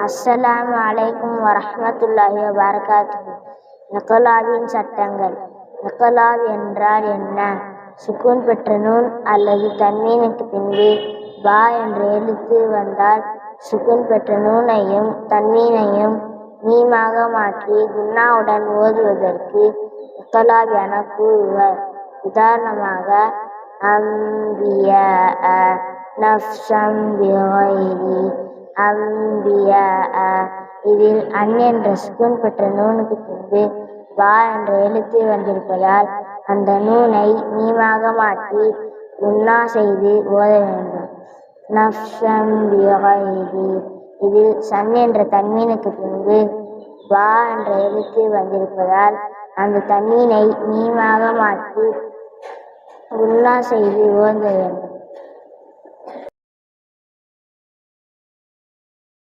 அஸ்ஸலாமு அலைக்கும் வரஹ்மத்துல்லாஹி வபரகாத்துஹு. நகலாவின் சட்டங்கள். நகலாவ் என்றால் என்ன? சுக்கூன் பெற்ற நூன் அல்லது தன்வீனுக்கு பின்பு பா என்ற எழுத்து வந்தால் சுக்கூன் பெற்ற நூனையும் தன்வீனையும் மீமாக மாற்றி குன்னாவுடன் ஓதுவதற்கு நகலாவ் என கூறுவர். உதாரணமாக அம்பியா, நஃப்ஸம் பிகைரி, அம்பியா. இதில் அன் என்ற சுக்கூன் பெற்ற நூனுக்கு பின்பு பா என்ற எழுத்து வந்திருப்பதால் அந்த நூனை மீமாக மாற்றி குன்னா செய்து ஓத வேண்டும். நஃப்ஸம் பிகைரி. இதில் சன் என்ற தன்வீனுக்கு பின்பு பா என்ற எழுத்து வந்திருப்பதால் அந்த தன்வீனை மீமாக மாற்றி குன்னா செய்து ஓத வேண்டும்.